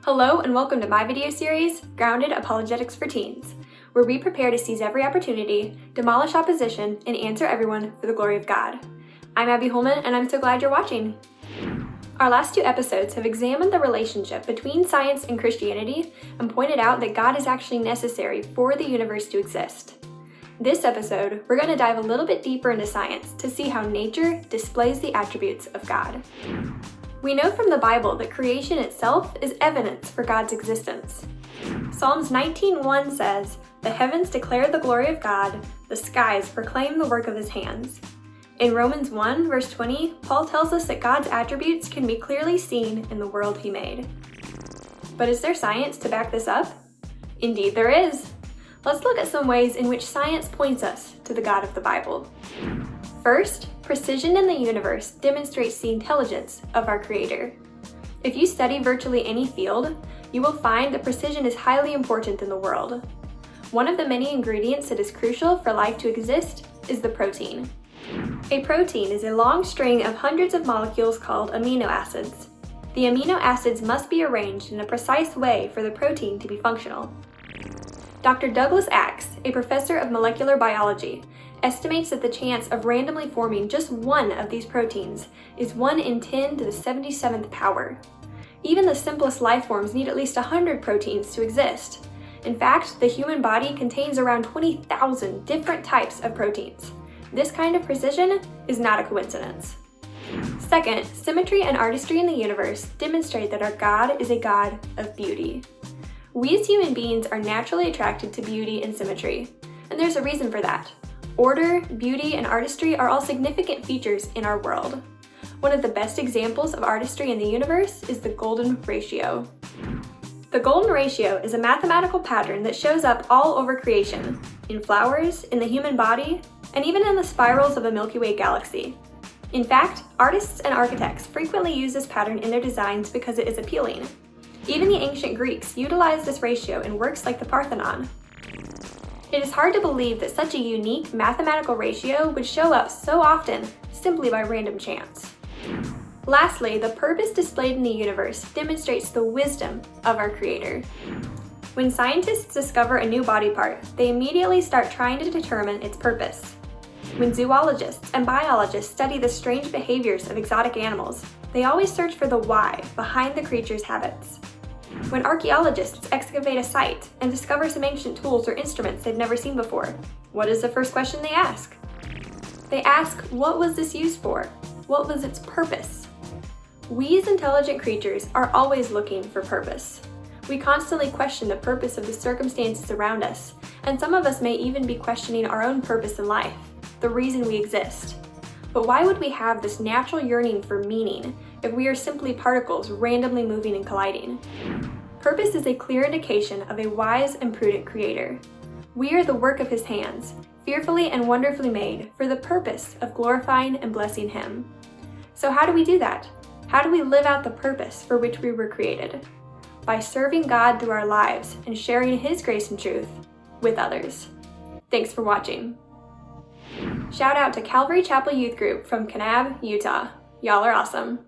Hello and welcome to my video series, Grounded Apologetics for Teens, where we prepare to seize every opportunity, demolish opposition, and answer everyone for the glory of God. I'm Abby Holman, and I'm so glad you're watching. Our last two episodes have examined the relationship between science and Christianity and pointed out that God is actually necessary for the universe to exist. This episode, we're going to dive a little bit deeper into science to see how nature displays the attributes of God. We know from the Bible that creation itself is evidence for God's existence. Psalms 19:1 says, "The heavens declare the glory of God, the skies proclaim the work of his hands." In Romans 1, verse 20, Paul tells us that God's attributes can be clearly seen in the world he made. But is there science to back this up? Indeed there is. Let's look at some ways in which science points us to the God of the Bible. First, precision in the universe demonstrates the intelligence of our Creator. If you study virtually any field, you will find that precision is highly important in the world. One of the many ingredients that is crucial for life to exist is the protein. A protein is a long string of hundreds of molecules called amino acids. The amino acids must be arranged in a precise way for the protein to be functional. Dr. Douglas Axe, a professor of molecular biology, estimates that the chance of randomly forming just one of these proteins is 1 in 10 to the 77th power. Even the simplest life forms need at least 100 proteins to exist. In fact, the human body contains around 20,000 different types of proteins. This kind of precision is not a coincidence. Second, symmetry and artistry in the universe demonstrate that our God is a God of beauty. We as human beings are naturally attracted to beauty and symmetry, and there's a reason for that. Order, beauty, and artistry are all significant features in our world. One of the best examples of artistry in the universe is the golden ratio. The golden ratio is a mathematical pattern that shows up all over creation, in flowers, in the human body, and even in the spirals of a Milky Way galaxy. In fact, artists and architects frequently use this pattern in their designs because it is appealing. Even the ancient Greeks utilized this ratio in works like the Parthenon. It is hard to believe that such a unique mathematical ratio would show up so often simply by random chance. Lastly, the purpose displayed in the universe demonstrates the wisdom of our Creator. When scientists discover a new body part, they immediately start trying to determine its purpose. When zoologists and biologists study the strange behaviors of exotic animals, they always search for the why behind the creature's habits. When archaeologists excavate a site and discover some ancient tools or instruments they've never seen before, what is the first question they ask? They ask, what was this used for? What was its purpose? We as intelligent creatures are always looking for purpose. We constantly question the purpose of the circumstances around us, and some of us may even be questioning our own purpose in life, the reason we exist. But why would we have this natural yearning for meaning if we are simply particles randomly moving and colliding? Purpose is a clear indication of a wise and prudent Creator. We are the work of His hands, fearfully and wonderfully made for the purpose of glorifying and blessing Him. So how do we do that? How do we live out the purpose for which we were created? By serving God through our lives and sharing His grace and truth with others. Thanks for watching. Shout out to Calvary Chapel Youth Group from Kanab, Utah. Y'all are awesome.